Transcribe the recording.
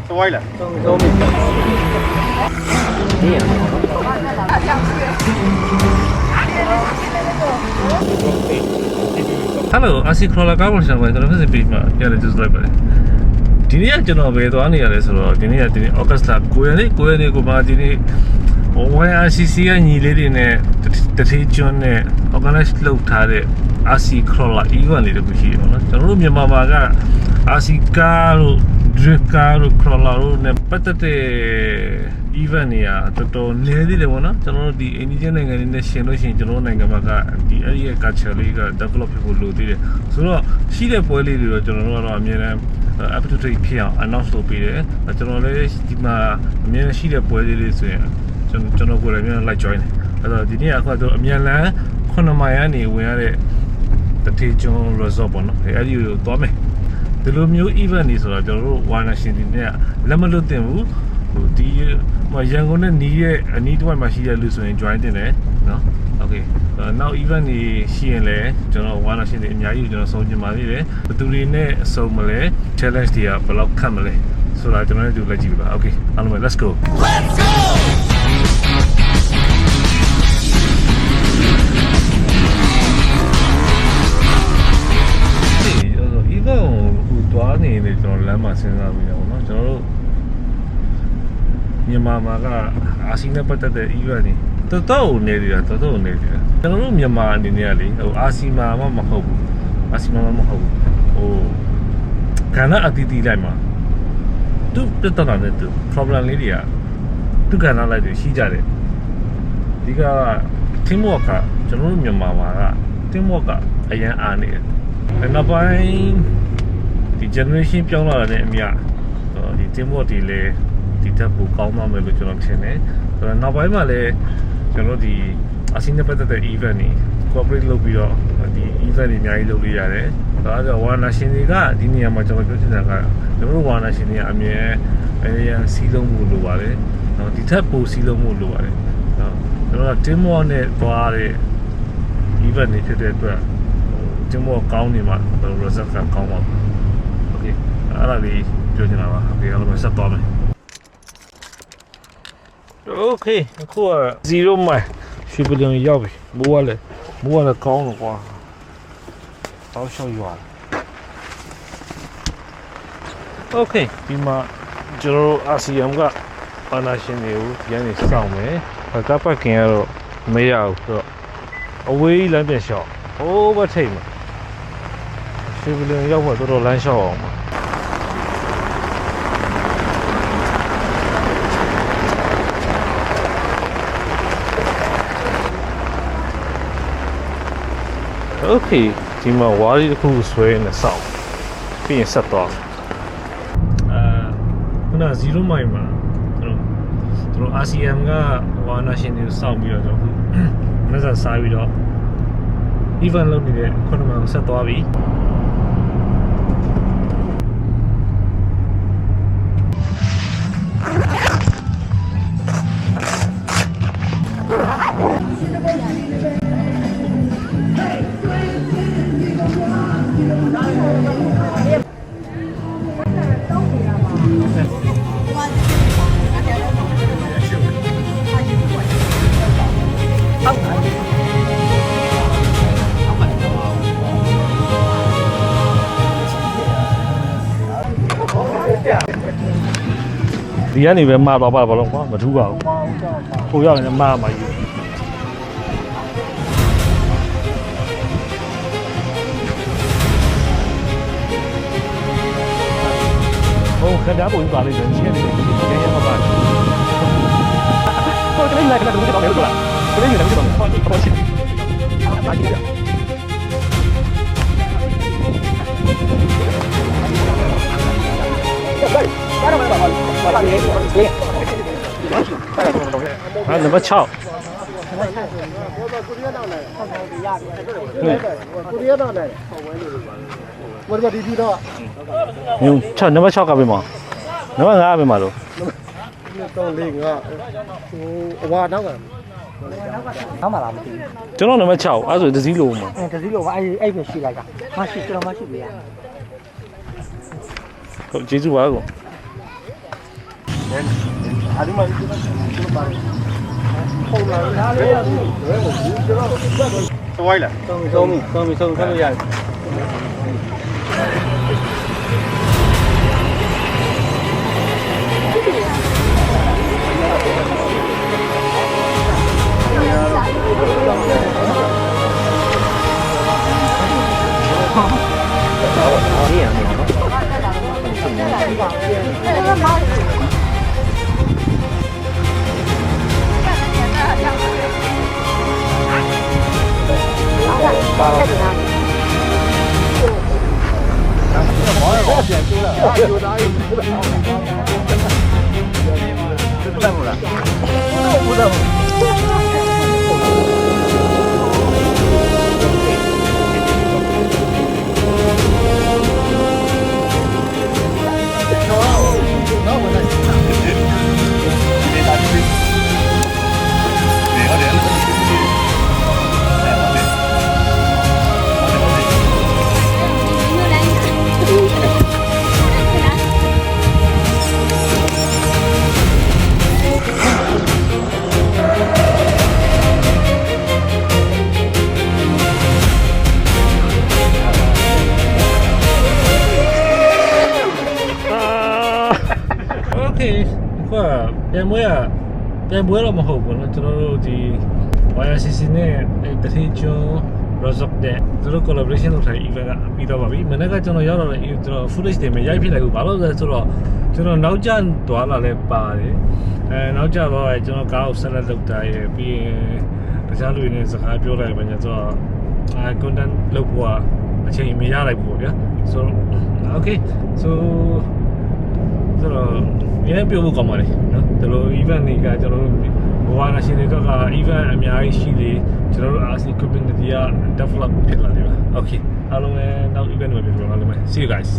Tôi là. Hello, asi crawler ka mo siya ba? Ito na kasi page ma. Kaya just like ba. Dini ya jono be to ani ya le so dini August la ko ya ni ko ma dini OYRCC ကညီလေးတွေနဲ့တထေးကျွန်းနဲ့ organize လုပ်ထားတဲ့ RC crawler event လေးတခုရှိတယ်ပေါ့နော်ကျွန်တော်တို့မြန်မာမှာက RC car တို့ drift car တို့ crawler တို့နဲ့ပတ်သက်တဲ့ event တွေကတော်တော်နည်းသေးတယ်ပေါ့နော်ကျွန်တော်တို့ဒီအိန္ဒိယနိုင်ငံတွေနဲ့ရှင်လို့ရှိရင်ကျွန်တော်တို့နိုင်ငံမှာကဒီအဲ့ဒီရဲ့ culture လေးက develop ဖြစ်ဖို့လိုသေးတယ်ဆိုတော့ရှိတဲ့ပွဲလေးတွေတော့ကျွန်တော်တို့ကတော့အများအားup to date ဖြစ်အောင် announce လုပ်ပေးတယ်ကျွန်တော်လည်းဒီမှာအများရှိတဲ့ပွဲလေးတွေဆိုရင်ကျွန်တော်ကိုယ်လည်းမြန်လိုက် join တယ်အဲ့တော့ဒီနေ့အခုတော့အမြန်လန်း9မိုင်ကနေဝင်ရတဲ့တထေးကျွန်း resort ပေါ့နော်အဲ့ဒီကိုသွားမယ်ဒီလိုမျိုး event တွေဆိုတော့ကျွန်တော်တို့ One Nation ဒီနေ့လက်မလွတ်တင်ဘူးဟိုဒီရန်ကုန်နဲ့နီးရဲ့အနီးတစ်ဝိုက်မှာရှိတဲ့လူဆိုရင် join တင်တယ်နော် okay နောက် event တွေရှိရင်လည်းကျွန်တော် One Nation တွေအများကြီးကျွန်တော်ဆုံးချင်ပါသေးတယ်ဘယ်သူတွေနဲ့စုံမလဲ challenge တွေကဘယ်လောက်ခတ်မလဲဆိုတာကျွန်တော်တို့လက်ကြည့်ပါ okay အားလုံးပဲ let's goသွားနေတယ်ကျွန်တော်လမ်းမှာစဉ်းစားပြီးတော့เนาะကျွန်တော်တို့မြန်မာမှာကအာဆီနဲ့ပတ်သက်တဲ့ event တွေတော်တော်နေတယ်တော်တော်နေတယ်ကျွန်တော်တို့မြန်မာအနေနဲ့ကလေဟိုအာဆီမှာမဟုတ်ဘူးအာဆီမှာမဟုတ်ဘူးဟိုကဏ္ဍအတီးတီးလိုက်မှာသူပြဿနာနဲ့သူ problem လေးတွေကသူကဏ္ဍလိုက်တွေရှိကြတယ်ဒီက team work ကကျွန်တော်တို့မြန်မာမှာက team work ကအရင်အားနေတယ်နောက်ပိုင်းဒီ generation ပြောင်းလာတဲ့အမြဒီ team work တွေလည်းဒီတက်ဖို့ကောင်းမှမယ်လို့ကျွန်တော်ထင်တယ်ဆိုတော့နောက်ပိုင်းမှာလည်းကျွန်တော်ဒီအစင်းနဲ့ပတ်သက်တဲ့ event တွေ cooperate လုပ်ပြီးတော့ဒီ event တွေအများကြီးလုပ်လို့ရတယ်ဒါကြောင့် One Nation တွေကဒီနေရာမှာကျွန်တော်ပြောချင်တာကကျွန်တော်တို့ One Nation တွေကအမြဲအရင်စီးလုံးမှုလိုပါတယ်နော်ဒီထက်ပိုစီးလုံးမှုလိုပါတယ်နော်ကျွန်တော်က team work နဲ့သွားတဲ့ event တွေဖြစ်တဲ့အတွက် team work ကောင်းနေမှာ result ကကောင်းပါဘူးအဲ့ဒါလေးပြောချင်တာပါโอเคအားလုံးဆက်သွားမယ်โอเคအခုက0မိုင်ရွှေပြည်လုံးရောက်ပြီမိုးကလည်းကောင်းတော့ကွာတောက်လျှောက်ရွာโอเคဒီမှာကျွန်တော်တို့အာဆီယံကအာဏာရှင်တွေကိုရန်နေစောင့်မယ်ကပ်ပတ်ခင်ကတော့မရဘူးဆိုတော့အဝေးလမ်းပြန်လျှောက်ဟိုးဘက်ထိပ်မှာရွှေပြည်လုံးရောက်တော့တော်တော်လမ်းလျှောက်အောင်ပါโอเคဒီမှာဝါးရီတစ်ခုဆွဲနေစောင့်ပြီးရင်ဆက်သွားခုန0မိုင်မှာကျွန်တော်အာဆီယံကဝါနာရှင်တွေစောင့်ပြီးတော့ကျွန်တော်မနေ့ကစားပြီးတော့ event လုပ်နေတဲ့ခုနမှာဆက်သွားပြီဒီကနေပဲမှာတော့ပါဘာလို့ကွာမထူးပါဘူးဟိုရောက်ရင်မှာမှာယူဟိုခဏပုံပါလိမ့်မယ်ချင်းနေတယ်ရရပါပါဟိုကလေးလိုက်ကတော့ဒီကောင်လေးတော့ကလေးလည်းတော့ပေါ်ချင်ပါကြည့်ရnumber 6ကိုရီးယားတော့လည်းဝယ်ဒီတော့မျိုး6 number 6ကပဲမှာ number 5ကပဲမှာလို့တော့4 5ဟိုအဝါနောက်ကနောက်မှလာမသိဘူးကျွန်တော် number 6အဲ့ဆိုတစည်းလို့မှာတစည်းလို့ပါအဲ့ပဲရှိလိုက်တာမရှိကျွန်တော်မရှိပြရဟုတ်ကျေးဇူးပါကော ဝိုင်းလားဆုံးလို့ရတယ် ပြန်ပွဲတော့မဟုတ်ဘူးเนาะကျွန်တော်တို့ဒီ YRCC နဲ့တတိကျွန်း Rosop တဲ့သူတို့ collaboration လုပ်ထားတဲ့ event ကပြီးတော့ပါပြီမနေ့ကကျွန်တော်ရောက်တော့လည်းကျွန်တော် footage တွေမရိုက်ဖြစ်လိုက်ဘူးဘာလို့လဲဆိုတော့ကျွန်တော်နောက်ကျသွားလာလဲပါတယ်နောက်ကျတော့ကျွန်တော်ကားကိုဆက်လက်လုပ်တာရယ်ပြီးရင်တခြားလူတွေနဲ့စကားပြောလိုက်ပါညဆိုတော့content လုပ်ဖို့အချိန်မရလိုက်ဘူးဗျာ so okay so ဆိုတော့ဒီနေ့ပြောဖို့ကောင်းပါလေနော်ဒီလို event တွေကကျွန်တော်တို့ဘဝနာရှင်တွေတော့ event အများကြီးရှိလေကျွန်တော်တို့ RC community က develop ဖြစ်လာတယ်ပါ okay အားလုံးလည်းနောက် event တွေပြန်ပြောပါလိမ့်မယ် see you guys